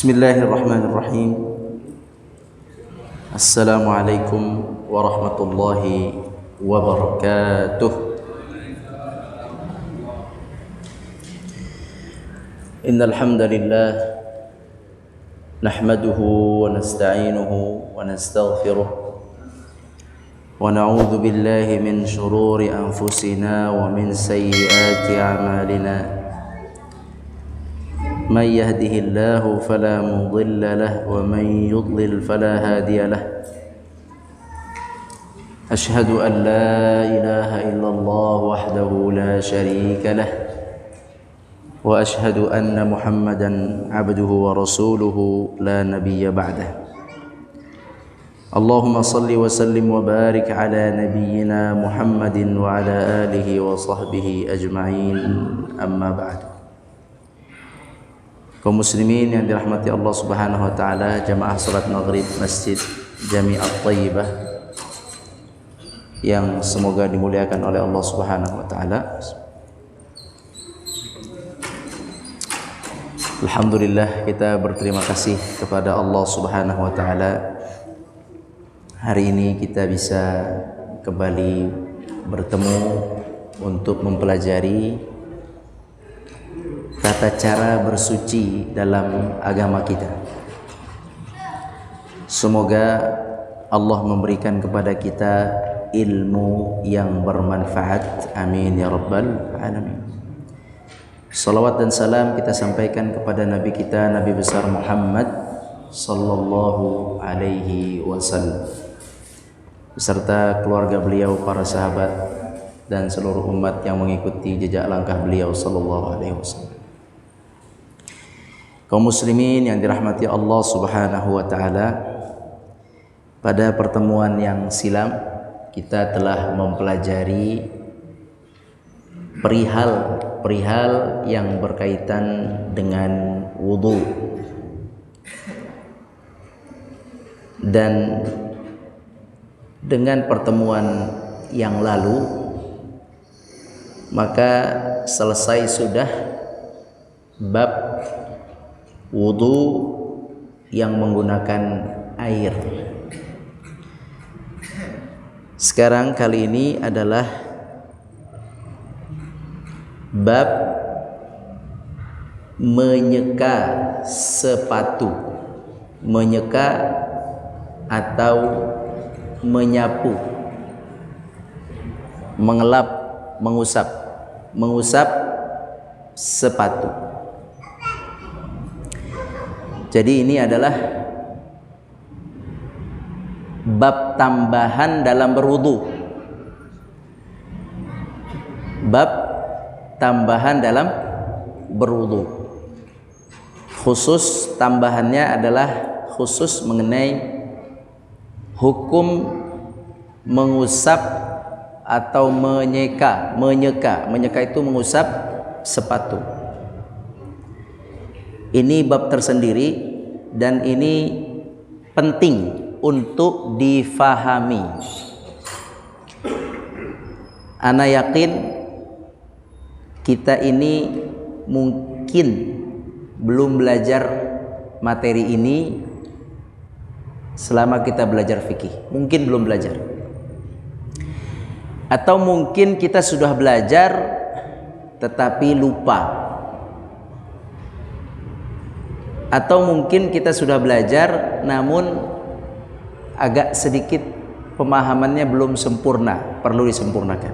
Bismillahirrahmanirrahim. Assalamualaikum warahmatullahi wabarakatuh. Innal hamdalillah nahmaduhu wa nasta'inuhu wa nastaghfiruh wa na'udzu billahi min shururi anfusina wa min sayyiati a'malina. من يهده الله فلا مضل له ومن يضلل فلا هادي له أشهد أن لا إله إلا الله وحده لا شريك له وأشهد أن محمدا عبده ورسوله لا نبي بعده اللهم صل وسلم وبارك على نبينا محمد وعلى آله وصحبه أجمعين أما بعد. Kaum muslimin yang dirahmati Allah Subhanahu wa taala, jamaah salat maghrib Masjid Jami' At-Thayyibah yang semoga dimuliakan oleh Allah Subhanahu wa taala. Alhamdulillah, kita berterima kasih kepada Allah Subhanahu wa taala. Hari ini kita bisa kembali bertemu untuk mempelajari tata cara bersuci dalam agama kita. Semoga Allah memberikan kepada kita ilmu yang bermanfaat. Amin ya rabbal alamin. Salawat dan salam kita sampaikan kepada Nabi kita, Nabi besar Muhammad sallallahu alaihi wasallam, beserta keluarga beliau, para sahabat, dan seluruh umat yang mengikuti jejak langkah beliau sallallahu alaihi wasallam. Kaum muslimin yang dirahmati Allah Subhanahu wa taala, pada pertemuan yang silam kita telah mempelajari perihal yang berkaitan dengan wudu. Dan dengan pertemuan yang lalu maka selesai sudah bab wudu yang menggunakan air. Sekarang kali ini adalah bab menyeka sepatu, menyeka atau menyapu, mengelap, mengusap sepatu. Jadi ini adalah bab tambahan dalam berwudu. Bab tambahan dalam berwudu. Khusus tambahannya adalah khusus mengenai hukum mengusap atau menyeka. Menyeka itu mengusap sepatu. Ini bab tersendiri dan ini penting untuk difahami. Ana yakin kita ini mungkin belum belajar materi ini selama kita belajar fikih. Mungkin belum belajar. Atau mungkin kita sudah belajar tetapi lupa. Atau mungkin kita sudah belajar namun agak sedikit pemahamannya belum sempurna, perlu disempurnakan.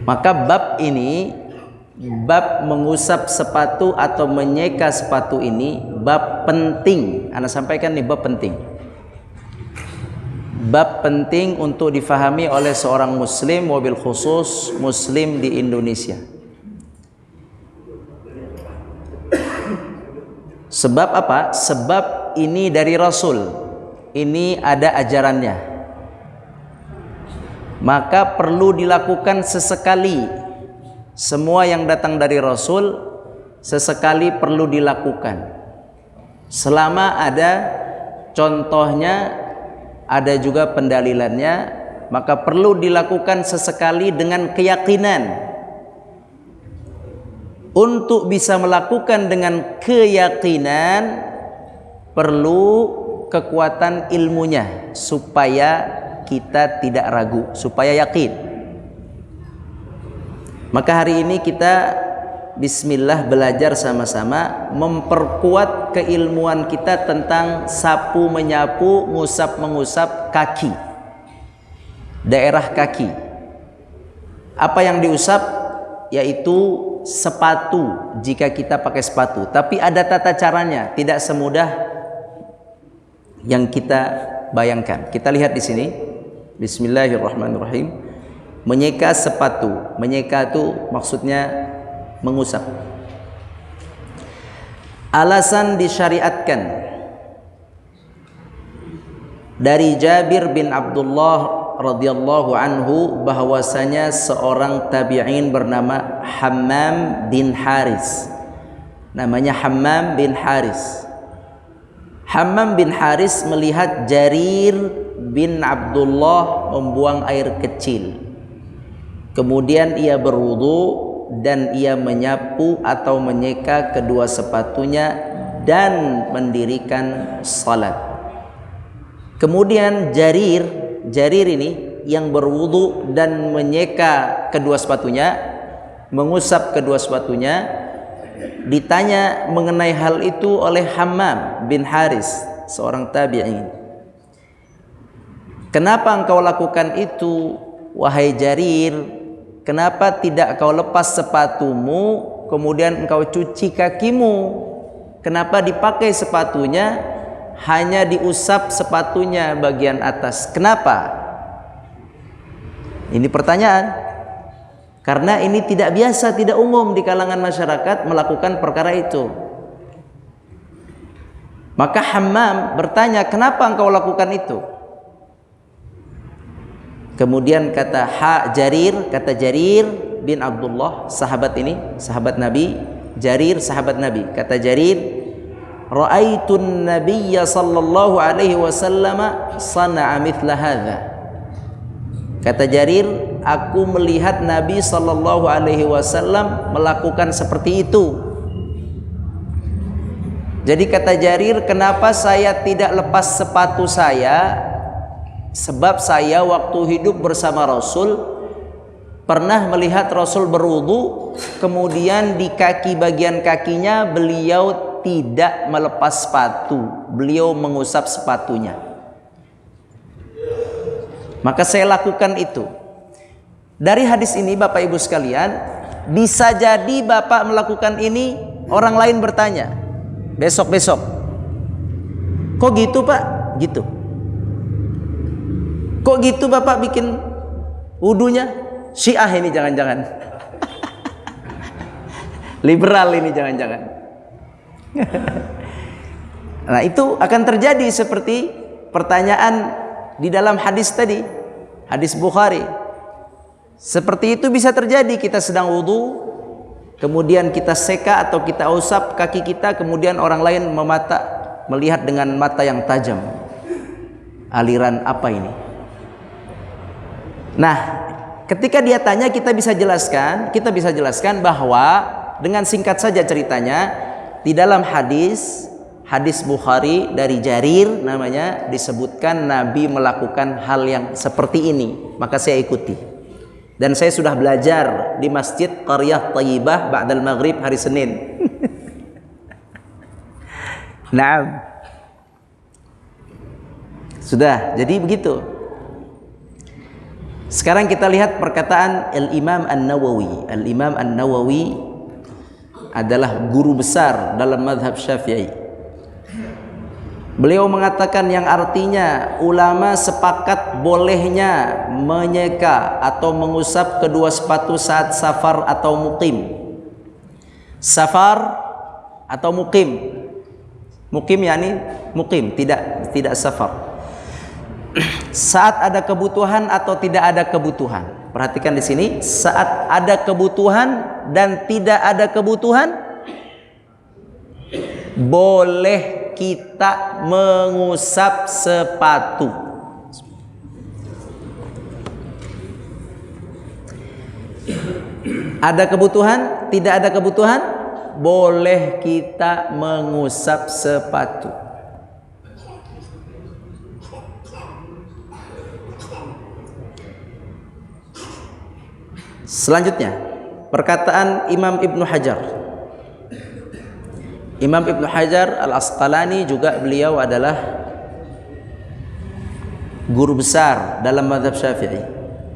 Maka bab ini, bab mengusap sepatu atau menyeka sepatu ini bab penting. Ana sampaikan nih, bab penting. Bab penting untuk difahami oleh seorang muslim, wabil khusus muslim di Indonesia. Sebab apa? Sebab ini dari Rasul. Ini ada ajarannya. Maka perlu dilakukan sesekali. Semua yang datang dari Rasul sesekali perlu dilakukan. Selama ada contohnya, ada juga pendalilannya, maka perlu dilakukan sesekali dengan keyakinan Untuk bisa melakukan dengan keyakinan perlu kekuatan ilmunya supaya kita tidak ragu, supaya yakin. Maka hari ini kita bismillah belajar sama-sama memperkuat keilmuan kita tentang sapu menyapu, ngusap mengusap kaki, daerah kaki. Apa yang diusap yaitu sepatu jika kita pakai sepatu, tapi ada tata caranya, tidak semudah yang kita bayangkan. Kita lihat di sini. Bismillahirrahmanirrahim. Menyeka sepatu. Menyeka itu maksudnya mengusap. Alasan disyariatkan dari Jabir bin Abdullah radhiyallahu anhu bahwasanya seorang tabi'in bernama Hammam bin Haris. Namanya Hammam bin Haris. Hammam bin Haris melihat Jarir bin Abdullah membuang air kecil. Kemudian ia berwudu dan ia menyapu atau menyeka kedua sepatunya dan mendirikan salat. Kemudian Jarir ini yang berwudu dan menyeka kedua sepatunya, mengusap kedua sepatunya, ditanya mengenai hal itu oleh Hammam bin Haris, seorang tabi'in. Kenapa engkau lakukan itu, wahai Jarir? Kenapa tidak kau lepas sepatumu kemudian engkau cuci kakimu? Kenapa dipakai sepatunya, hanya diusap sepatunya bagian atas? Kenapa? Ini pertanyaan. Karena ini tidak biasa, tidak umum di kalangan masyarakat melakukan perkara itu. Maka Hammam bertanya, kenapa engkau lakukan itu? Kemudian kata Jarir bin Abdullah, sahabat ini, sahabat Nabi, Jarir sahabat Nabi. Kata Jarir, ra'aitun nabiyya sallallahu alaihi wasallam sana'a mithla hadza. Kata Jarir, aku melihat Nabi sallallahu alaihi wasallam melakukan seperti itu. Jadi kata Jarir, kenapa saya tidak lepas sepatu saya? Sebab saya waktu hidup bersama Rasul pernah melihat Rasul berwudu, kemudian di kaki bagian kakinya beliau tidak melepas sepatu, beliau mengusap sepatunya. Maka saya lakukan itu. Dari hadis ini Bapak Ibu sekalian, bisa jadi Bapak melakukan ini, orang lain bertanya besok-besok, kok gitu Pak? Gitu. Kok gitu Bapak bikin wudunya? Syiah ini jangan-jangan. Liberal ini jangan-jangan. Nah, itu akan terjadi seperti pertanyaan di dalam hadis tadi, hadis Bukhari. Seperti itu bisa terjadi, kita sedang wudu, kemudian kita seka atau kita usap kaki kita, kemudian orang lain melihat dengan mata yang tajam. Aliran apa ini? Nah, ketika dia tanya, kita bisa jelaskan bahwa dengan singkat saja ceritanya, di dalam hadis Bukhari dari Jarir namanya disebutkan Nabi melakukan hal yang seperti ini, maka saya ikuti. Dan saya sudah belajar di Masjid Qaryah Thayyibah ba'dal maghrib hari Senin. Nah, sudah, jadi begitu. Sekarang kita lihat perkataan Al-Imam An-Nawawi. Al-Imam An-Nawawi adalah guru besar dalam mazhab Syafi'i. Beliau mengatakan yang artinya ulama sepakat bolehnya menyeka atau mengusap kedua sepatu saat safar atau mukim. Safar atau mukim. Mukim yakni mukim, tidak safar. Saat ada kebutuhan atau tidak ada kebutuhan. Perhatikan di sini, saat ada kebutuhan dan tidak ada kebutuhan, boleh kita mengusap sepatu. Ada kebutuhan, tidak ada kebutuhan, boleh kita mengusap sepatu. Selanjutnya, perkataan Imam Ibnu Hajar. Imam Ibnu Hajar Al-Asqalani juga beliau adalah guru besar dalam mazhab Syafi'i.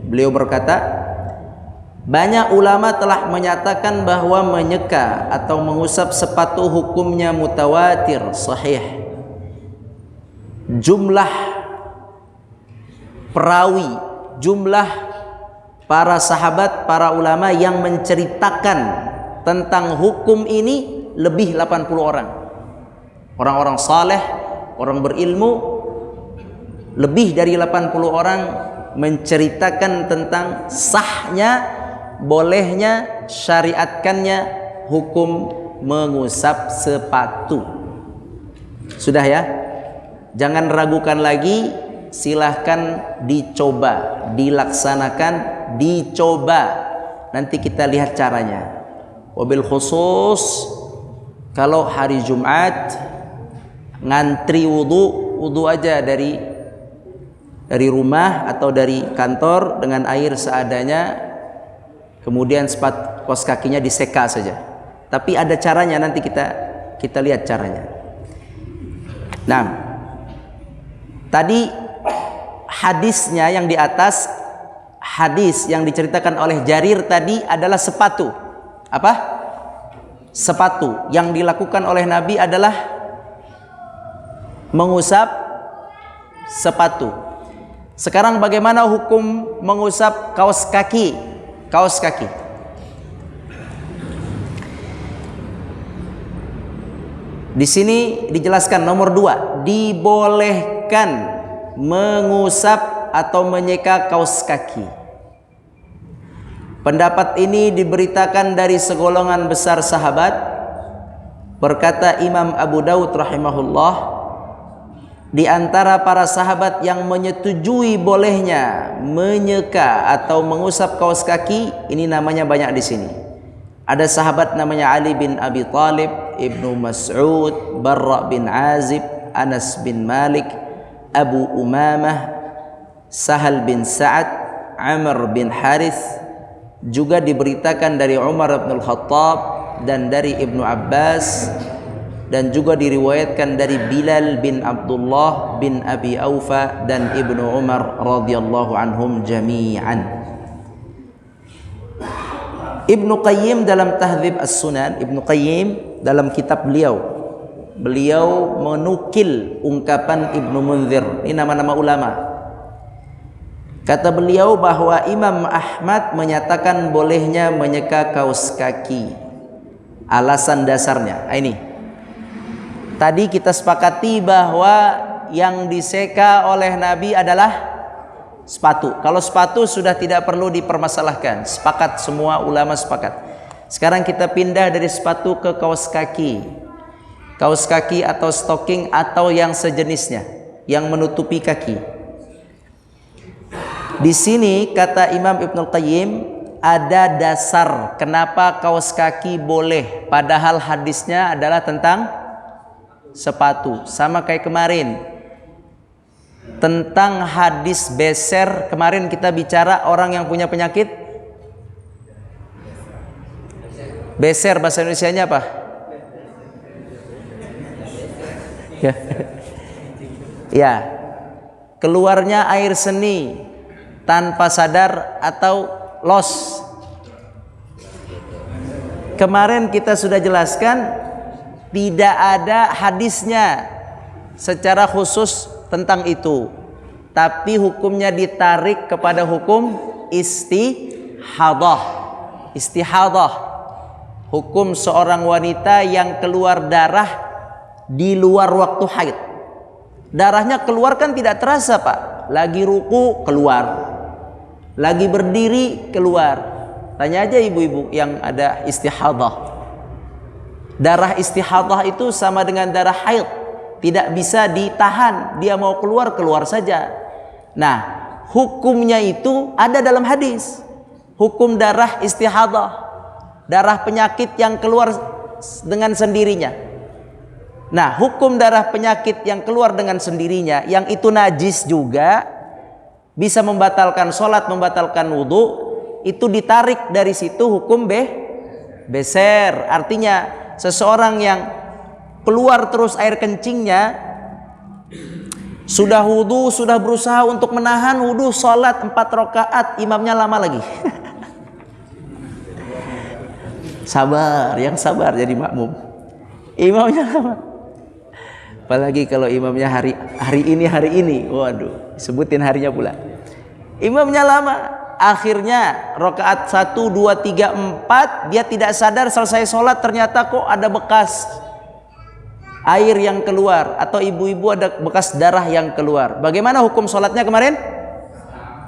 Beliau berkata, banyak ulama telah menyatakan bahwa menyeka atau mengusap sepatu hukumnya mutawatir, sahih. Jumlah perawi, jumlah para sahabat, para ulama yang menceritakan tentang hukum ini lebih 80 orang. Orang-orang saleh, orang berilmu, lebih dari 80 orang menceritakan tentang sahnya, bolehnya, syariatkannya hukum mengusap sepatu. Sudah ya? Jangan ragukan lagi, silahkan dicoba, dilaksanakan, dicoba. Nanti kita lihat caranya. Wabil khusus kalau hari Jumat ngantri wudu aja dari rumah atau dari kantor dengan air seadanya, kemudian kaos kakinya diseka saja. Tapi ada caranya, nanti kita lihat caranya. Nah, tadi hadisnya yang di atas, hadis yang diceritakan oleh Jarir tadi adalah sepatu. Apa? Sepatu. Yang dilakukan oleh Nabi adalah mengusap sepatu. Sekarang bagaimana hukum mengusap kaos kaki? Kaos kaki. Di sini dijelaskan nomor 2, dibolehkan mengusap atau menyeka kaos kaki. Pendapat ini diberitakan dari segolongan besar sahabat. Berkata Imam Abu Daud rahimahullah, di antara para sahabat yang menyetujui bolehnya menyeka atau mengusap kaos kaki, ini namanya banyak di sini. Ada sahabat namanya Ali bin Abi Thalib, Ibnu Mas'ud, Barra bin Azib, Anas bin Malik, Abu Umamah, Sahal bin Sa'ad, Amr bin Harith. Juga diberitakan dari Umar bin Khattab dan dari Ibnu Abbas, dan juga diriwayatkan dari Bilal bin Abdullah bin Abi Aufa dan Ibnu Umar radhiyallahu anhum jami'an. Ibnu Qayyim dalam Tahdzib As-Sunan, Ibnu Qayyim dalam kitab beliau menukil ungkapan Ibnu Munzir. Ini nama-nama ulama. Kata beliau bahwa Imam Ahmad menyatakan bolehnya menyeka kaos kaki. Alasan dasarnya ini. Tadi kita sepakati bahwa yang diseka oleh Nabi adalah sepatu. Kalau sepatu sudah tidak perlu dipermasalahkan. Sepakat, semua ulama sepakat. Sekarang kita pindah dari sepatu ke kaos kaki. Kaos kaki atau stocking atau yang sejenisnya yang menutupi kaki. Di sini kata Imam Ibnu Qayyim ada dasar kenapa kaos kaki boleh, padahal hadisnya adalah tentang sepatu. Sama kayak kemarin tentang hadis beser, kemarin kita bicara orang yang punya penyakit beser, bahasa Indonesianya apa? Ya, keluarnya air seni tanpa sadar atau los. Kemarin kita sudah jelaskan tidak ada hadisnya secara khusus tentang itu, tapi hukumnya ditarik kepada hukum istihadah. Istihadah, hukum seorang wanita yang keluar darah di luar waktu haid. Darahnya keluar kan tidak terasa, Pak. Lagi ruku keluar, lagi berdiri keluar. Tanya aja ibu-ibu yang ada istihadah. Darah istihadah itu sama dengan darah haid, tidak bisa ditahan, dia mau keluar keluar saja. Nah, hukumnya itu ada dalam hadis. Hukum darah istihadah, darah penyakit yang keluar dengan sendirinya. Nah, hukum darah penyakit yang keluar dengan sendirinya, yang itu najis juga, bisa membatalkan sholat, membatalkan wudhu, itu ditarik dari situ hukum beser. Artinya seseorang yang keluar terus air kencingnya, sudah wudhu, sudah berusaha untuk menahan wudhu, sholat 4 rakaat, imamnya lama lagi. Sabar, yang sabar jadi makmum. Imamnya lama. Apalagi kalau imamnya hari ini, waduh, sebutin harinya pula. Imamnya lama, akhirnya rakaat 1, 2, 3, 4 dia tidak sadar selesai sholat, ternyata kok ada bekas air yang keluar, atau ibu-ibu ada bekas darah yang keluar. Bagaimana hukum sholatnya kemarin?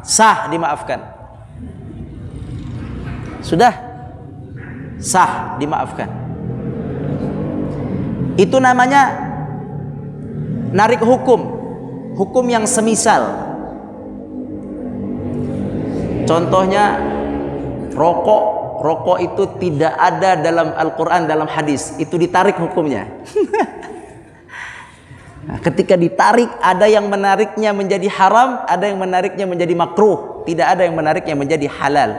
Sah, dimaafkan. Sudah sah, dimaafkan. Itu namanya narik hukum yang semisal. Contohnya rokok itu tidak ada dalam Al-Quran, dalam hadis, itu ditarik hukumnya. Nah, ketika ditarik, ada yang menariknya menjadi haram, ada yang menariknya menjadi makruh, tidak ada yang menariknya menjadi halal.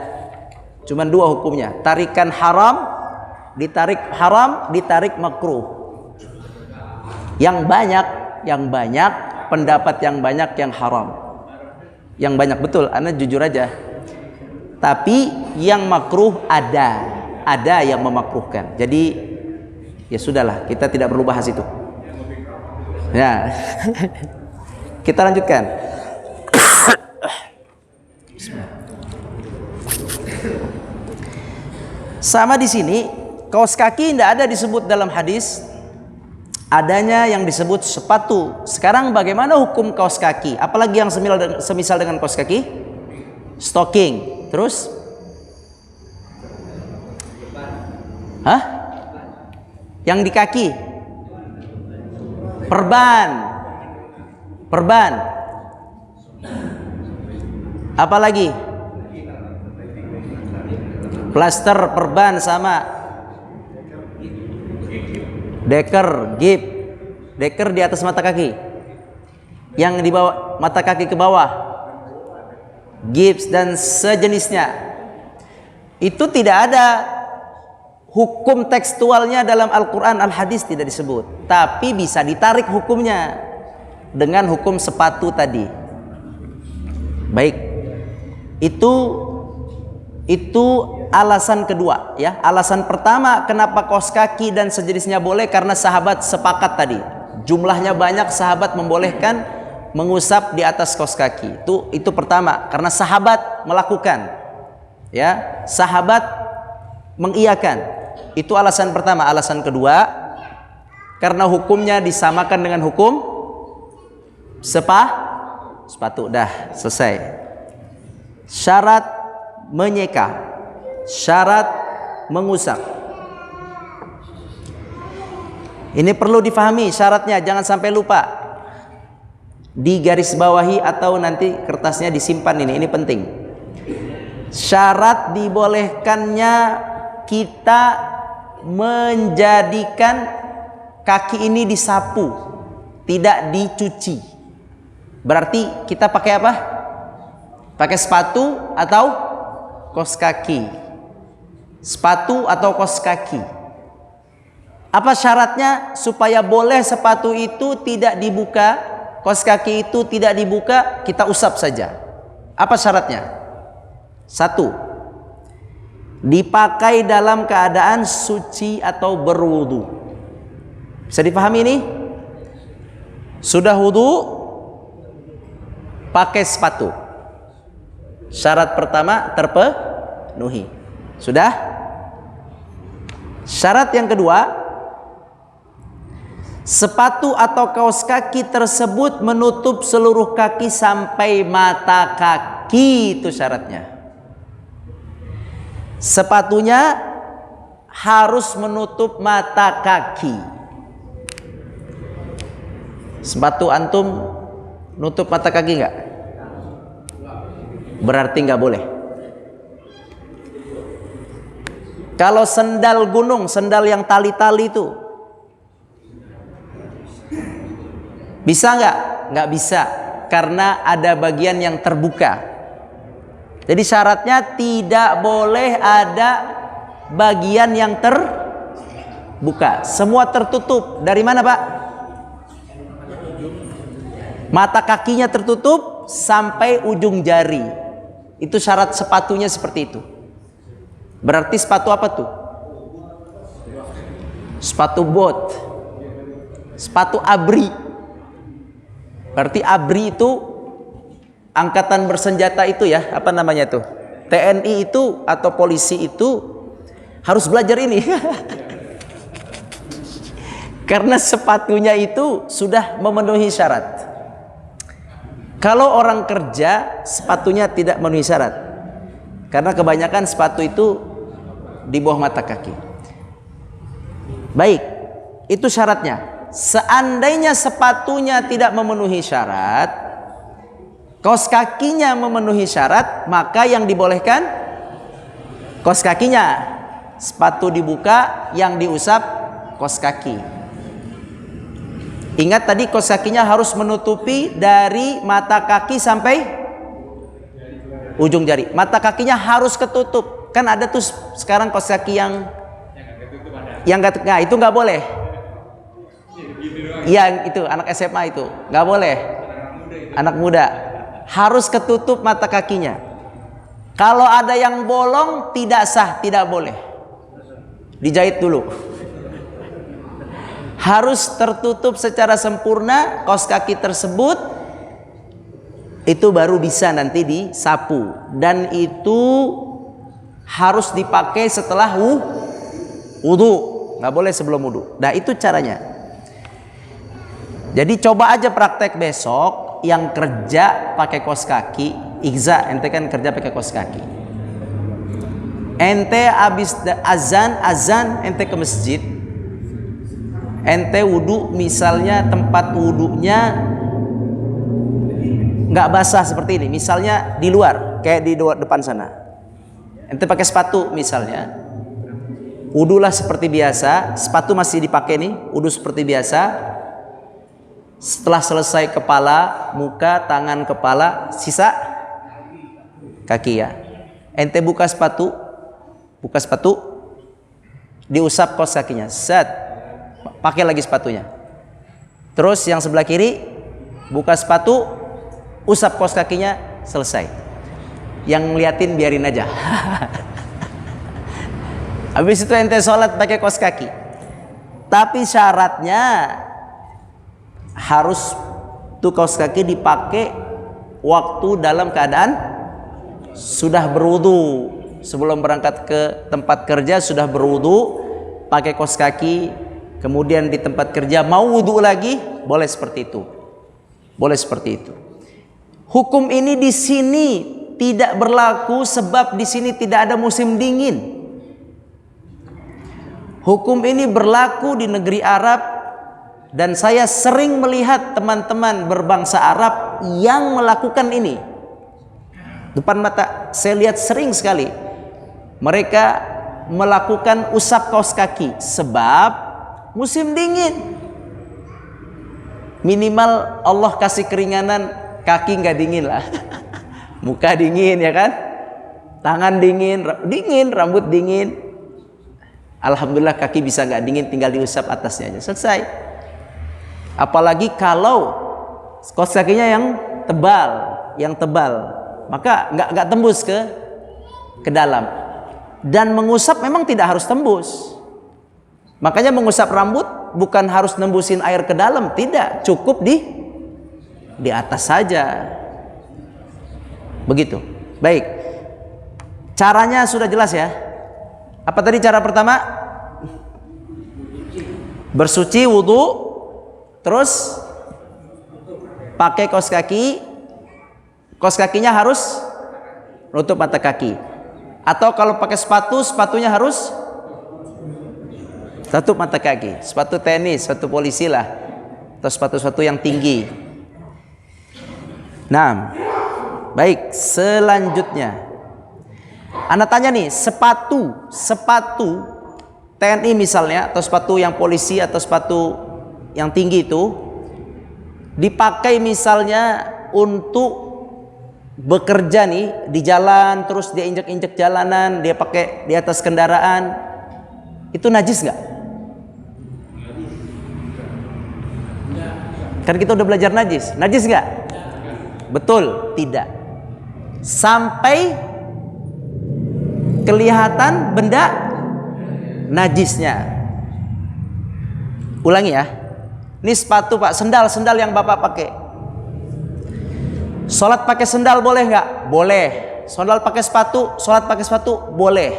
Cuman 2 hukumnya, tarikan haram, ditarik makruh. Yang banyak pendapat yang banyak yang haram. Yang banyak, betul, Anda jujur aja. Tapi yang makruh ada yang memakruhkan. Jadi ya sudahlah, kita tidak perlu bahas itu. Ya. Kita lanjutkan. Sama di sini, kaos kaki tidak ada disebut dalam hadis, adanya yang disebut sepatu. Sekarang bagaimana hukum kaos kaki? Apalagi yang semisal dengan kaos kaki? Stocking. Terus? Hah? Yang di kaki? Perban. Apalagi? Plaster, perban sama. Deker, gip. Deker di atas mata kaki. Yang di bawah mata kaki ke bawah. Gips dan sejenisnya. Itu tidak ada hukum tekstualnya dalam Al-Quran, Al-Hadis tidak disebut. Tapi bisa ditarik hukumnya dengan hukum sepatu tadi. Baik. Itu alasan kedua, ya. Alasan pertama kenapa kaos kaki dan sejenisnya boleh, karena sahabat sepakat tadi. Jumlahnya banyak, sahabat membolehkan mengusap di atas kaos kaki. Itu pertama, karena sahabat melakukan. Ya, sahabat mengiyakan. Itu alasan pertama. Alasan kedua, karena hukumnya disamakan dengan hukum sepatu. Dah, selesai. Syarat menyeka, syarat mengusap. Ini perlu difahami syaratnya, jangan sampai lupa. Di garis bawahi atau nanti kertasnya disimpan ini penting. Syarat dibolehkannya kita menjadikan kaki ini disapu, tidak dicuci. Berarti kita pakai apa? Pakai sepatu atau kaos kaki. Sepatu atau kaos kaki. Apa syaratnya supaya boleh sepatu itu tidak dibuka, kaos kaki itu tidak dibuka, kita usap saja? Apa syaratnya? 1. Dipakai dalam keadaan suci atau berwudu. Bisa dipahami ini? Sudah wudu, pakai sepatu. Syarat pertama terpenuhi. Sudah? Syarat yang kedua, sepatu atau kaos kaki tersebut menutup seluruh kaki sampai mata kaki. Itu syaratnya. Sepatunya harus menutup mata kaki. Sepatu antum nutup mata kaki enggak? Berarti enggak boleh. Kalau sendal gunung, sendal yang tali-tali itu, bisa nggak? Nggak bisa, karena ada bagian yang terbuka. Jadi syaratnya tidak boleh ada bagian yang terbuka. Semua tertutup. Dari mana, Pak? Mata kakinya tertutup sampai ujung jari. Itu syarat sepatunya seperti itu. Berarti sepatu apa tuh? Sepatu bot. Sepatu abri. Berarti abri itu angkatan bersenjata itu ya, apa namanya tuh? TNI itu atau polisi itu harus belajar ini. Karena sepatunya itu sudah memenuhi syarat. Kalau orang kerja, sepatunya tidak memenuhi syarat. Karena kebanyakan sepatu itu di bawah mata kaki. Baik, itu syaratnya. Seandainya sepatunya tidak memenuhi syarat, kaos kakinya memenuhi syarat, maka yang dibolehkan kaos kakinya. Sepatu dibuka, yang diusap kaos kaki. Ingat tadi kaos kakinya harus menutupi dari mata kaki sampai ujung jari. Mata kakinya harus ketutup. Kan ada tuh sekarang kaos kaki yang nah, itu nggak boleh. Iya, itu anak SMA itu nggak boleh. Anak muda harus ketutup mata kakinya. Kalau ada yang bolong tidak sah, tidak boleh. Dijahit dulu. Harus tertutup secara sempurna kaos kaki tersebut. Itu baru bisa nanti disapu, dan itu harus dipakai setelah wudu, nggak boleh sebelum wudu. Nah, itu caranya. Jadi coba aja praktek besok yang kerja pakai kaos kaki. Iqza, ente kan kerja pakai kaos kaki. Ente habis azan ente ke masjid. Ente wudu, misalnya tempat wudunya nggak basah seperti ini, misalnya di luar kayak di depan sana, ente pakai sepatu misalnya, wudulah seperti biasa, sepatu masih dipakai nih, wudu seperti biasa. Setelah selesai kepala, muka, tangan, kepala, sisa kaki ya, ente buka sepatu, diusap kaos kakinya, set, pakai lagi sepatunya. Terus yang sebelah kiri buka sepatu, usap kaos kakinya, selesai. Yang ngeliatin biarin aja. Habis itu ente sholat pakai kaos kaki. Tapi syaratnya harus tuh kaos kaki dipakai waktu dalam keadaan sudah berwudu. Sebelum berangkat ke tempat kerja sudah berwudu, pakai kaos kaki. Kemudian di tempat kerja mau wudu lagi, boleh seperti itu. Boleh seperti itu. Hukum ini di sini tidak berlaku sebab di sini tidak ada musim dingin. Hukum ini berlaku di negeri Arab, dan saya sering melihat teman-teman berbangsa Arab yang melakukan ini. Depan mata saya lihat sering sekali mereka melakukan usap kaos kaki sebab musim dingin. Minimal Allah kasih keringanan, kaki nggak dingin lah. Muka dingin ya kan, tangan dingin, rambut dingin. Alhamdulillah kaki bisa nggak dingin, tinggal diusap atasnya aja, selesai. Apalagi kalau kaos kakinya yang tebal, maka nggak tembus ke dalam. Dan mengusap memang tidak harus tembus. Makanya mengusap rambut bukan harus nembusin air ke dalam, tidak, cukup di atas saja. Begitu. Baik. Caranya sudah jelas ya. Apa tadi cara pertama? Bersuci, wudu, terus pakai kaos kaki. Kaos kakinya harus nutup mata kaki. Atau kalau pakai sepatu, sepatunya harus tutup mata kaki. Sepatu tenis, sepatu polisi lah, atau sepatu-sepatu yang tinggi. Nah, baik, selanjutnya Anda tanya nih, sepatu TNI misalnya, atau sepatu yang polisi, atau sepatu yang tinggi itu dipakai misalnya untuk bekerja nih di jalan, terus dia injek-injek jalanan, dia pakai di atas kendaraan, itu najis nggak? Kan kita udah belajar najis nggak? Betul, tidak. Sampai kelihatan benda najisnya. Ulangi ya. Ini sepatu Pak, sendal yang Bapak pakai. Sholat pakai sendal boleh nggak? Boleh. Sholat pakai sepatu boleh.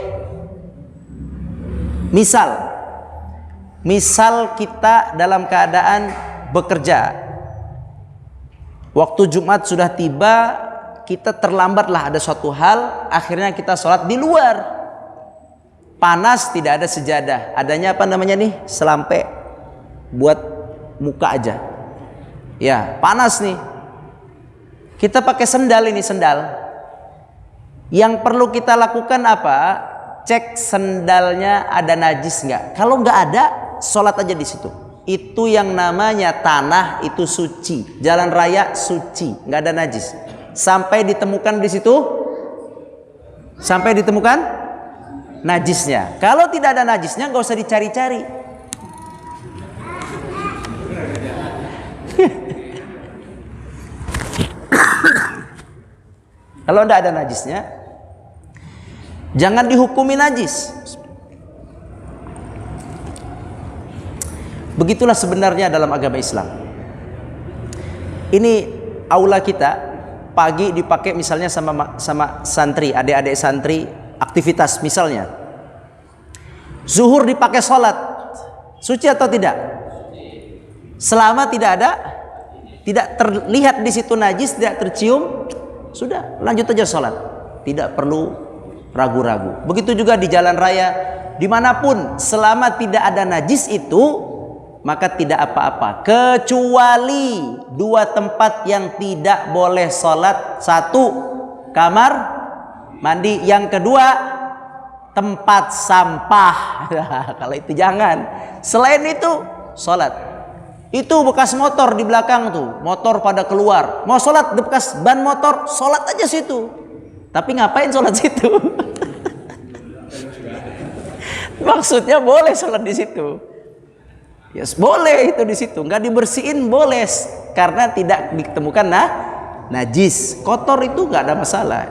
Misal kita dalam keadaan bekerja, waktu Jumat sudah tiba, kita terlambatlah ada suatu hal, akhirnya kita sholat di luar. Panas, tidak ada sejadah, adanya apa namanya nih, selampe buat muka aja. Ya, panas nih. Kita pakai sendal ini, yang perlu kita lakukan apa? Cek sendalnya ada najis nggak. Kalau nggak ada, sholat aja di situ. Itu yang namanya tanah itu suci, jalan raya suci, nggak ada najis. Sampai ditemukan di situ, najisnya. Kalau tidak ada najisnya, nggak usah dicari-cari. Kalau tidak ada najisnya, jangan dihukumi najis. Begitulah sebenarnya dalam agama Islam. Ini aula kita pagi dipakai misalnya sama santri, adik-adik santri, aktivitas misalnya. Zuhur dipakai sholat, suci atau tidak? Selama tidak terlihat di situ najis, tidak tercium, sudah lanjut aja sholat, tidak perlu ragu-ragu. Begitu juga di jalan raya, dimanapun, selama tidak ada najis itu, maka tidak apa-apa. Kecuali dua tempat yang tidak boleh sholat. Satu, kamar mandi. Yang kedua, tempat sampah. Kalau itu jangan. Selain itu, sholat. Itu bekas motor di belakang tuh, motor pada keluar. Mau sholat bekas ban motor, sholat aja situ. Tapi ngapain sholat situ? Maksudnya boleh sholat di situ. Yes, boleh itu di situ, nggak dibersihin boleh, karena tidak ditemukan najis. Kotor itu nggak ada masalah.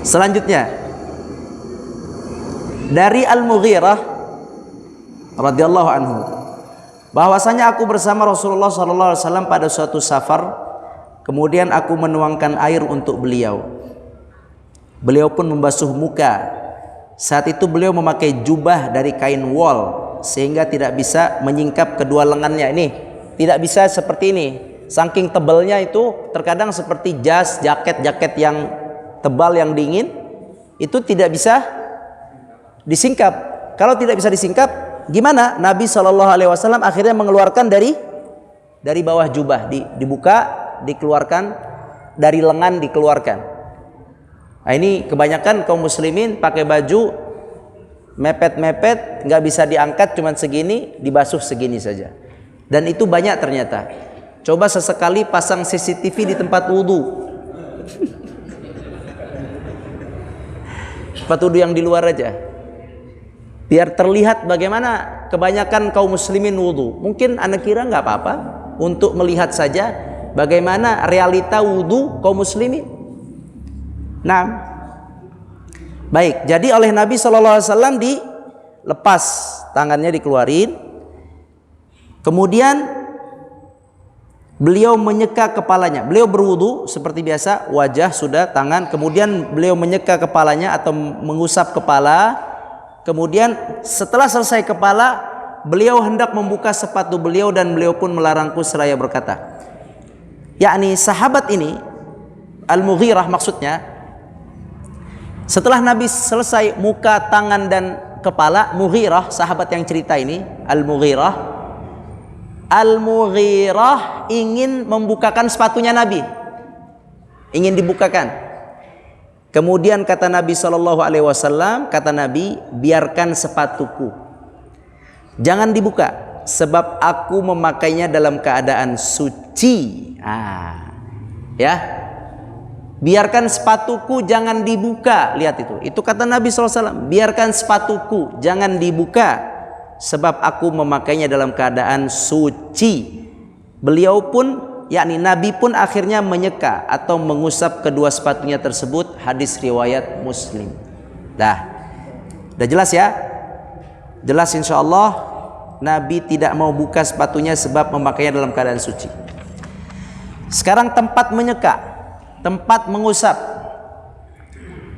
Selanjutnya dari Al-Mughirah radhiyallahu anhu, bahwasanya aku bersama Rasulullah SAW pada suatu safar, kemudian aku menuangkan air untuk beliau. Beliau pun membasuh muka. Saat itu beliau memakai jubah dari kain wol, sehingga tidak bisa menyingkap kedua lengannya. Ini tidak bisa seperti ini, saking tebalnya itu. Terkadang seperti jas, jaket yang tebal yang dingin, itu tidak bisa disingkap. Kalau tidak bisa disingkap, gimana? Nabi SAW akhirnya mengeluarkan dari bawah jubah, dibuka, dikeluarkan, dari lengan dikeluarkan. Nah, ini kebanyakan kaum muslimin pakai baju mepet-mepet, nggak bisa diangkat, cuman segini, dibasuh segini saja. Dan itu banyak ternyata. Coba sesekali pasang CCTV di tempat wudhu. Tempat wudhu yang di luar aja, biar terlihat bagaimana kebanyakan kaum muslimin wudhu. Mungkin anak kira nggak apa-apa untuk melihat saja bagaimana realita wudhu kaum muslimin. Nah, baik, jadi oleh Nabi SAW dilepas tangannya, dikeluarin. Kemudian beliau menyeka kepalanya. Beliau berwudu seperti biasa, wajah sudah, tangan. Kemudian beliau menyeka kepalanya atau mengusap kepala. Kemudian setelah selesai kepala, beliau hendak membuka sepatu beliau dan beliau pun melarangku seraya berkata, yakni sahabat ini, Al-Mughirah maksudnya, setelah Nabi selesai muka, tangan dan kepala, Mughirah, sahabat yang cerita ini, Al-Mughirah ingin membukakan sepatunya Nabi, ingin dibukakan. Kemudian kata Nabi SAW, kata Nabi, biarkan sepatuku, jangan dibuka, sebab aku memakainya dalam keadaan suci. Ya, biarkan sepatuku jangan dibuka. Lihat itu kata Nabi SAW, biarkan sepatuku jangan dibuka, sebab aku memakainya dalam keadaan suci. Beliau pun, yakni Nabi pun akhirnya menyeka atau mengusap kedua sepatunya tersebut. Hadis riwayat Muslim. Udah jelas ya? Jelas insya Allah. Nabi tidak mau buka sepatunya sebab memakainya dalam keadaan suci. Sekarang tempat menyeka, tempat mengusap.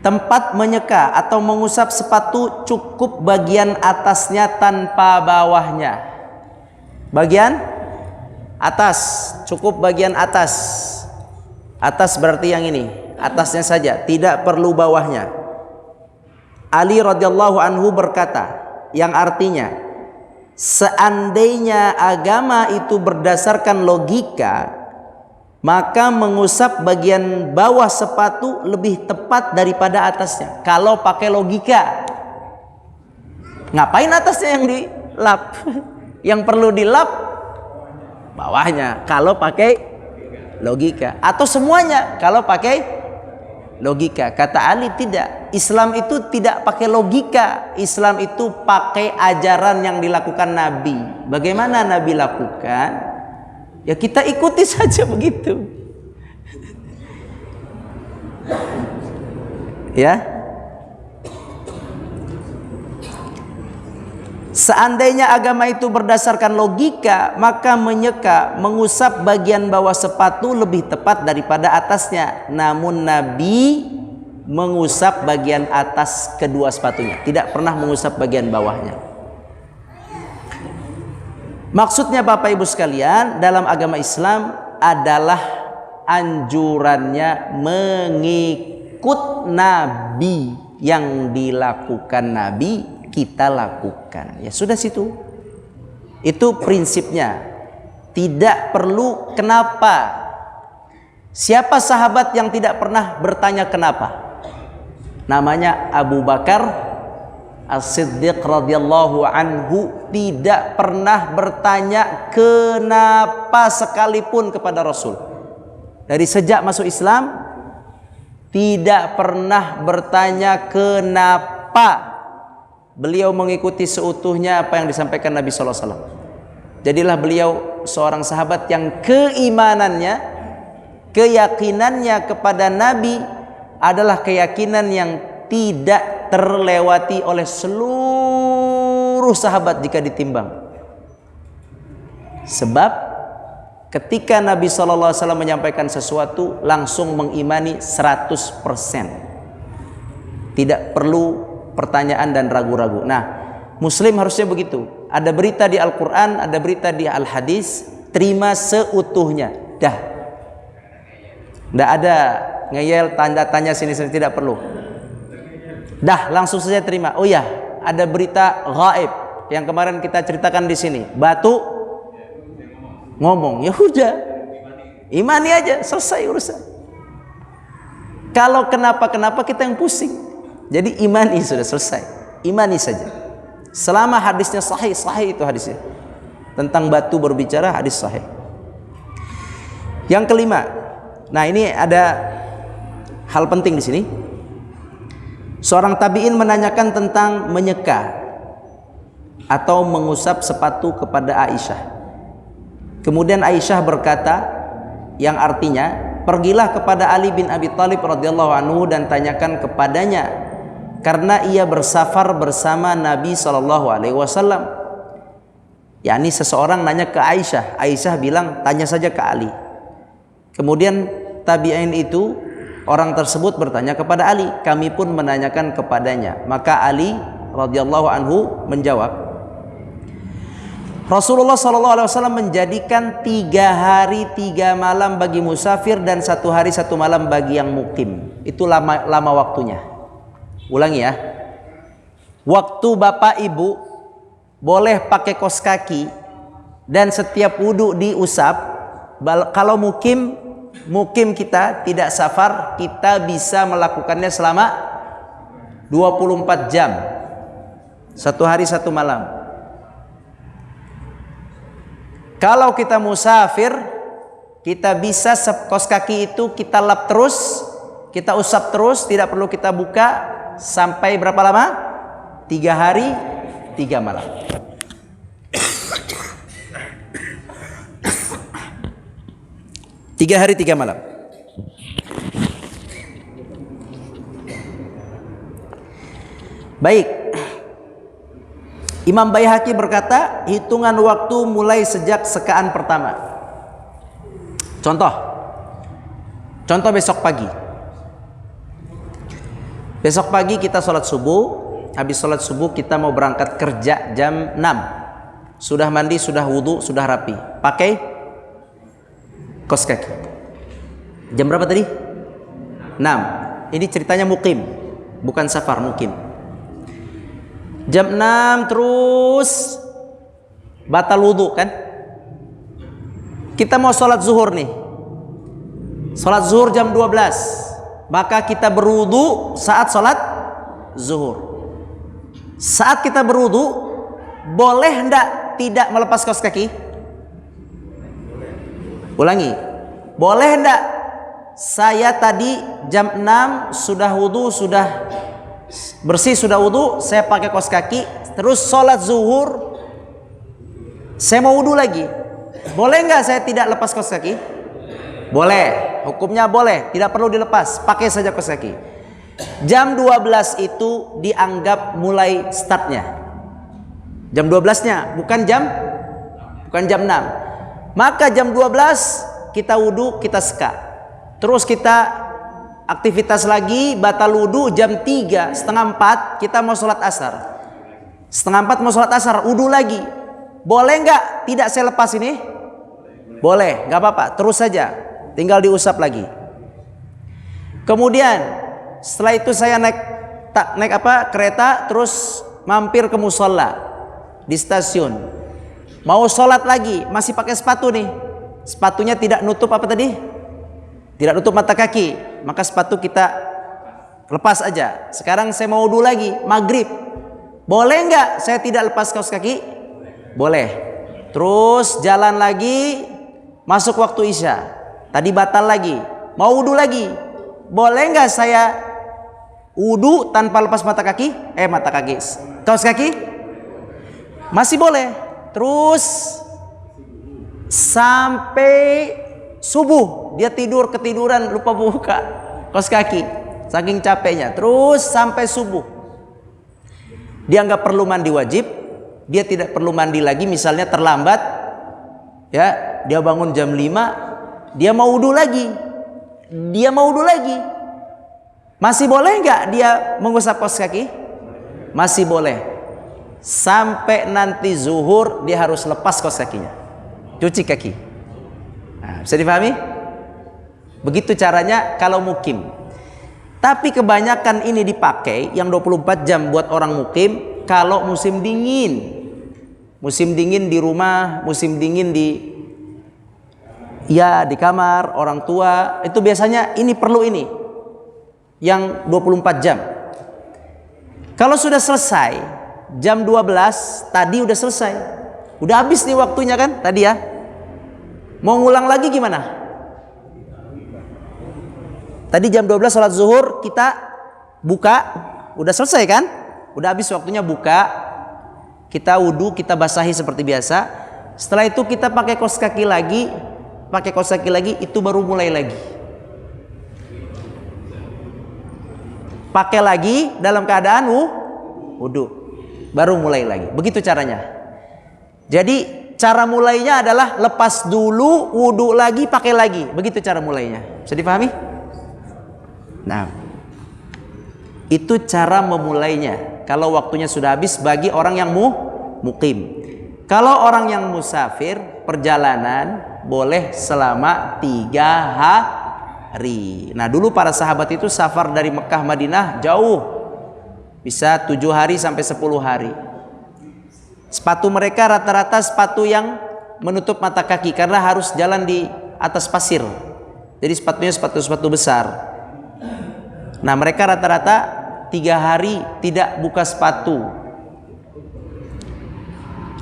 Tempat menyeka atau mengusap sepatu cukup bagian atasnya tanpa bawahnya. Bagian atas, cukup bagian atas. Atas berarti yang ini, atasnya saja, tidak perlu bawahnya. Ali radhiyallahu anhu berkata, yang artinya, seandainya agama itu berdasarkan logika, maka mengusap bagian bawah sepatu lebih tepat daripada atasnya. Kalau pakai logika, ngapain atasnya yang dilap? Yang perlu dilap bawahnya kalau pakai logika, atau semuanya kalau pakai logika. Kata Ali, tidak. Islam itu tidak pakai logika. Islam itu pakai ajaran yang dilakukan Nabi. Bagaimana Nabi lakukan? Ya kita ikuti saja begitu. Ya. Seandainya agama itu berdasarkan logika, maka menyeka, mengusap bagian bawah sepatu lebih tepat daripada atasnya. Namun Nabi mengusap bagian atas kedua sepatunya, tidak pernah mengusap bagian bawahnya. Maksudnya Bapak Ibu sekalian, dalam agama Islam adalah anjurannya mengikut Nabi. Yang dilakukan Nabi kita lakukan. Ya sudah situ. Itu prinsipnya. Tidak perlu kenapa. Siapa sahabat yang tidak pernah bertanya kenapa? Namanya Abu Bakar As-Siddiq radhiyallahu anhu, tidak pernah bertanya kenapa sekalipun kepada Rasul. Dari sejak masuk Islam tidak pernah bertanya kenapa. Beliau mengikuti seutuhnya apa yang disampaikan Nabi sallallahu alaihi wasallam. Jadilah beliau seorang sahabat yang keimanannya, keyakinannya kepada Nabi adalah keyakinan yang tidak terlewati oleh seluruh sahabat jika ditimbang. Sebab ketika Nabi SAW menyampaikan sesuatu, langsung mengimani 100%. Tidak perlu pertanyaan dan ragu-ragu. Nah, Muslim harusnya begitu. Ada berita di Al-Quran, ada berita di Al-Hadis, terima seutuhnya. Dah. Tidak ada ngeyel, tanda tanya sini-sini, tidak perlu. Dah, langsung saja terima. Oh ya, ada berita gaib yang kemarin kita ceritakan di sini. Batu ngomong, ya udah, imani aja, selesai urusan. Kalau kenapa-kenapa kita yang pusing. Jadi imani, sudah selesai. Imani saja. Selama hadisnya sahih, sahih itu hadisnya. Tentang batu berbicara, hadis sahih. Yang kelima, nah ini ada hal penting di sini. Seorang tabi'in menanyakan tentang menyeka atau mengusap sepatu kepada Aisyah. Kemudian Aisyah berkata, yang artinya, pergilah kepada Ali bin Abi Thalib radhiyallahu anhu dan tanyakan kepadanya, karena ia bersafar bersama Nabi SAW. yakni seseorang nanya ke Aisyah, Aisyah bilang tanya saja ke Ali. Kemudian tabi'in itu, orang tersebut bertanya kepada Ali, kami pun menanyakan kepadanya. Maka Ali radhiyallahu anhu menjawab, Rasulullah SAW menjadikan 3 hari 3 malam bagi musafir dan 1 hari 1 malam bagi yang mukim. Itu lama waktunya. Ulangi ya. Waktu bapak ibu boleh pakai kaos kaki dan setiap wudhu diusap. Kalau mukim mukim kita tidak safar, kita bisa melakukannya selama 24 jam. 1 hari 1 malam. Kalau kita musafir, kita bisa kos kaki itu kita lap terus, kita usap terus, tidak perlu kita buka sampai berapa lama? 3 hari 3 malam. Tiga hari 3 malam. Baik. Imam Baihaqi berkata, hitungan waktu mulai sejak sekaan pertama. Contoh besok pagi. Besok pagi kita sholat subuh. Habis sholat subuh kita mau berangkat kerja jam 6. Sudah mandi, sudah wudhu, sudah rapi. Pakai kos kaki. Jam berapa tadi? 6. Ini ceritanya mukim, bukan safar, mukim. Jam 6 terus batal wudhu kan? Kita mau sholat zuhur nih. Sholat zuhur jam 12. Maka kita berwudhu saat sholat zuhur. Saat kita berwudhu, boleh hendak tidak melepas kaos kaki? Ulangi. Boleh hendak saya tadi jam 6 sudah wudhu, sudah bersih, sudah wudhu, saya pakai kaos kaki, terus sholat zuhur, saya mau wudhu lagi. Boleh nggak saya tidak lepas kaos kaki? Boleh. Hukumnya boleh, tidak perlu dilepas, pakai saja kaos kaki. Jam 12 itu dianggap mulai startnya. Jam 12-nya, bukan jam 6. Maka jam 12 kita wudhu, kita seka. Terus kita aktivitas lagi, batal wudhu jam 3, setengah 4 kita mau sholat asar. Setengah 4 mau sholat asar, wudhu lagi. Boleh nggak tidak saya lepas ini? Boleh, nggak apa-apa, terus saja. Tinggal diusap lagi. Kemudian setelah itu saya naik kereta, terus mampir ke musola di stasiun. Mau sholat lagi, masih pakai sepatu nih. Sepatunya tidak nutup apa tadi? Tidak nutup mata kaki. Maka sepatu kita lepas aja. Sekarang saya mau wudhu lagi, maghrib. Boleh nggak saya tidak lepas kaos kaki? Boleh. Terus jalan lagi, masuk waktu isya. Tadi batal lagi, mau wudhu lagi. Boleh nggak saya wudhu tanpa lepas mata kaki? Kaos kaki? Masih boleh. Terus sampai subuh dia ketiduran lupa buka kaos kaki saking capeknya. Terus sampai subuh dia nggak perlu mandi wajib, dia tidak perlu mandi lagi. Misalnya terlambat, ya dia bangun jam 5, dia mau wudhu lagi, masih boleh nggak dia mengusap kaos kaki? Masih boleh. Sampai nanti zuhur dia harus lepas kaos kakinya, cuci kaki. Nah, bisa dipahami? Begitu caranya kalau mukim. Tapi kebanyakan ini dipakai yang 24 jam buat orang mukim kalau musim dingin. Musim dingin di rumah, musim dingin di kamar orang tua, itu biasanya ini perlu ini yang 24 jam. Kalau sudah selesai jam 12 tadi, udah selesai, udah habis nih waktunya kan tadi ya, mau ngulang lagi gimana? Tadi jam 12 sholat zuhur kita buka, udah selesai kan, udah habis waktunya buka, kita wudhu, kita basahi seperti biasa. Setelah itu kita pakai kaos kaki lagi, itu baru mulai lagi. Pakai lagi dalam keadaan wudhu, baru mulai lagi. Begitu caranya. Jadi cara mulainya adalah lepas dulu, wudhu lagi, pakai lagi. Begitu cara mulainya. Bisa dipahami? Nah, itu cara memulainya. Kalau waktunya sudah habis bagi orang yang mukim. Kalau orang yang musafir, perjalanan boleh selama 3 hari. Nah, dulu para sahabat itu safar dari Mekah Madinah jauh, bisa 7 hari sampai 10 hari. Sepatu mereka rata-rata sepatu yang menutup mata kaki karena harus jalan di atas pasir. Jadi sepatunya sepatu besar. Nah, mereka rata-rata 3 hari tidak buka sepatu.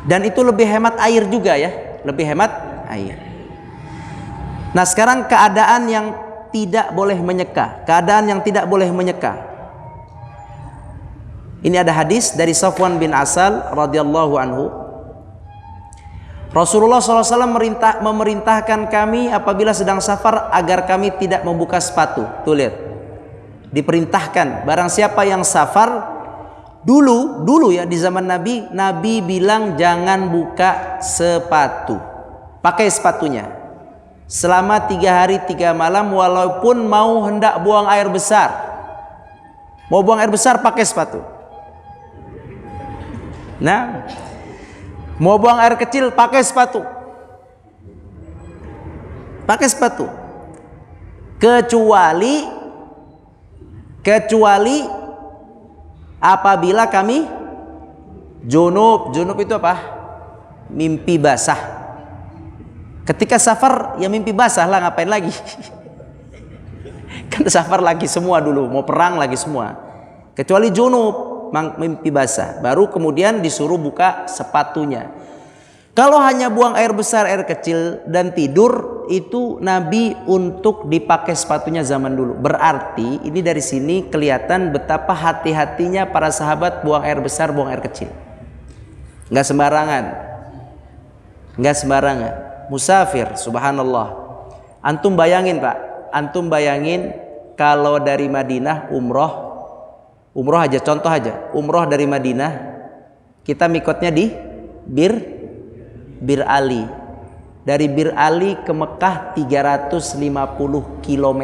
Dan itu lebih hemat air juga ya, lebih hemat air. Nah, sekarang keadaan yang tidak boleh menyeka, keadaan yang tidak boleh menyeka. Ini ada hadis dari Safwan bin Asal radhiyallahu anhu. Rasulullah SAW memerintahkan kami apabila sedang safar agar kami tidak membuka sepatu. Tuh lihat, diperintahkan barang siapa yang safar, dulu ya di zaman Nabi bilang jangan buka sepatu, pakai sepatunya selama 3 hari 3 malam, walaupun mau hendak buang air besar. Mau buang air besar pakai sepatu. Nah, mau buang air kecil pakai sepatu. Pakai sepatu. Kecuali apabila kami junub. Junub itu apa? Mimpi basah. Ketika safar ya mimpi basah lah, ngapain lagi? Kan safar lagi semua dulu, mau perang lagi semua. Kecuali junub, mimpi basah, baru kemudian disuruh buka sepatunya. Kalau hanya buang air besar, air kecil dan tidur, itu Nabi untuk dipakai sepatunya zaman dulu. Berarti ini dari sini kelihatan betapa hati-hatinya para sahabat buang air besar, buang air kecil. Nggak sembarangan. Nggak sembarangan. Musafir, subhanallah. Antum bayangin Pak, antum bayangin kalau dari Madinah umroh aja, contoh aja, umroh dari Madinah, kita mikotnya di Bir Ali. Dari Bir Ali ke Mekah 350 km.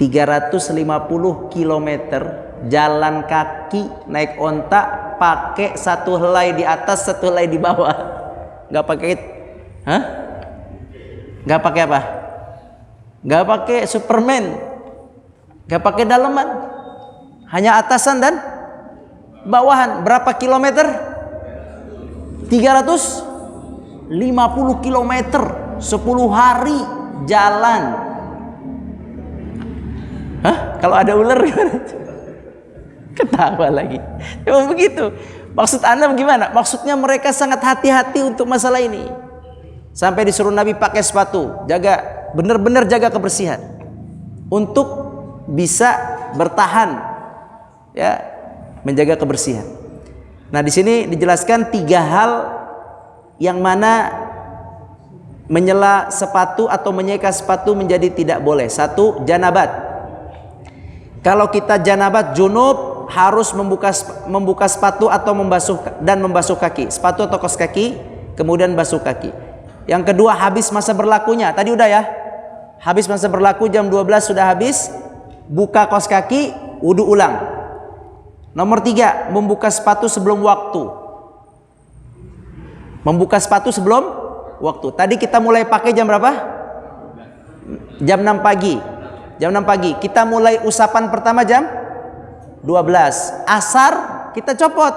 350 km jalan kaki, naik onta, pakai satu helai di atas, satu helai di bawah. Nggak pakai, nggak pakai apa? Nggak pakai Superman, nggak pakai daleman, hanya atasan dan bawahan. Berapa kilometer? 350 kilometer, 10 hari jalan. Kalau ada ular gimana? Ketawa lagi. Emang begitu. Maksud Anda bagaimana? Maksudnya mereka sangat hati-hati untuk masalah ini. Sampai disuruh Nabi pakai sepatu, jaga, benar-benar jaga kebersihan untuk bisa bertahan, ya, menjaga kebersihan. Nah, di sini dijelaskan 3 hal yang mana menyela sepatu atau menyeka sepatu menjadi tidak boleh. 1, janabat. Kalau kita janabat, junub, harus membuka sepatu atau membasuh kaki, sepatu atau kaos kaki, kemudian basuh kaki. Yang kedua, habis masa berlakunya. Tadi udah ya, habis masa berlaku jam 12 sudah habis, buka kaos kaki, wudu ulang. Nomor 3, membuka sepatu sebelum waktu. Membuka sepatu sebelum waktu. Tadi kita mulai pakai jam berapa? Jam 6 pagi. Jam 6 pagi. Kita mulai usapan pertama jam 12. Asar kita copot.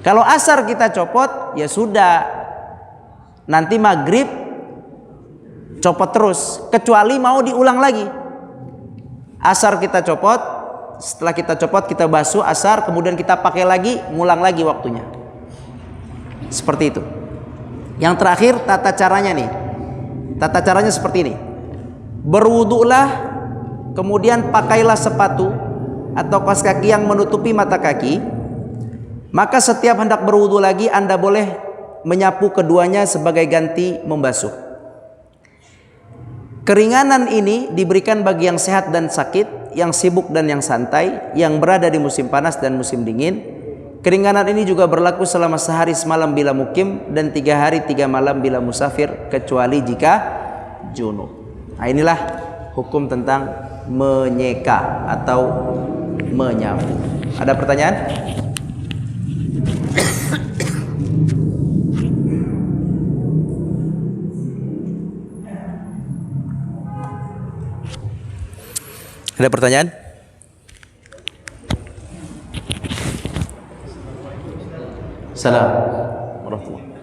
Kalau asar kita copot, ya sudah. Nanti maghrib copot terus. Kecuali mau diulang lagi. Asar kita copot. Setelah kita copot, kita basuh asar, kemudian kita pakai lagi, ngulang lagi waktunya. Seperti itu. Yang terakhir, tata caranya nih. Tata caranya seperti ini. Berwudulah, kemudian pakailah sepatu atau kaos kaki yang menutupi mata kaki. Maka setiap hendak berwudu lagi, Anda boleh menyapu keduanya sebagai ganti membasuh. Keringanan ini diberikan bagi yang sehat dan sakit, yang sibuk dan yang santai, yang berada di musim panas dan musim dingin. Keringanan ini juga berlaku selama sehari semalam bila mukim dan 3 hari 3 malam bila musafir, kecuali jika junub. Nah, inilah hukum tentang menyeka atau menyapu. Ada pertanyaan? Ada pertanyaan? Salam warahmatullahi.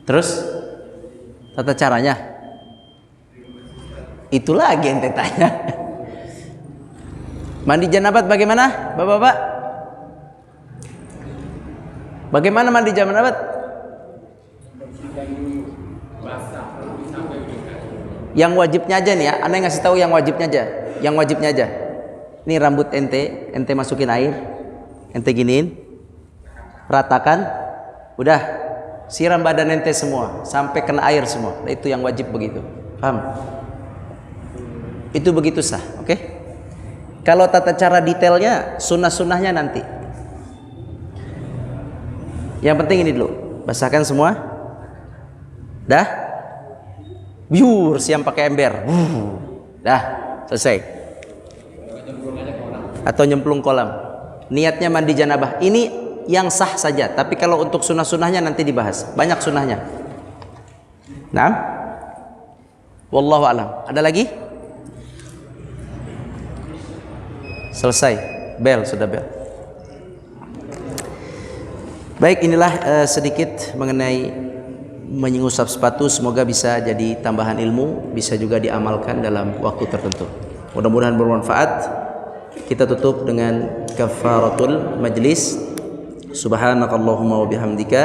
Terus tata caranya itu lagi ente tanya. Mandi janabat bagaimana, Bapak-bapak? Bagaimana mandi janabat? Yang wajibnya aja nih ya, Anda ngasih tahu yang wajibnya aja. Yang wajibnya aja. Ini rambut ente masukin air, ente giniin, ratakan, udah siram badan ente semua sampai kena air semua. Itu yang wajib begitu, paham? Itu begitu sah, oke? Kalau tata cara detailnya, sunnah-sunnahnya nanti. Yang penting ini dulu, basahkan semua, dah, biur siam pakai ember, dah selesai. Atau nyemplung kolam. Niatnya mandi janabah. Ini yang sah saja. Tapi kalau untuk sunnah-sunnahnya nanti dibahas. Banyak sunnahnya. Naam. Wallahu a'lam. Ada lagi? Selesai. Bel, sudah bel. Baik, inilah sedikit mengenai menyingusap sepatu. Semoga bisa jadi tambahan ilmu, bisa juga diamalkan dalam waktu tertentu. Mudah-mudahan bermanfaat. Kita tutup dengan kafaratul majlis. Subhanakallahumma wa bihamdika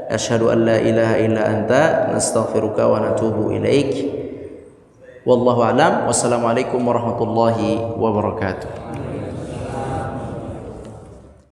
asyhadu an la ilaha illa anta nastaghfiruka wa natubu ilaik. Wallahu a'lam. Wassalamualaikum warahmatullahi wabarakatuh.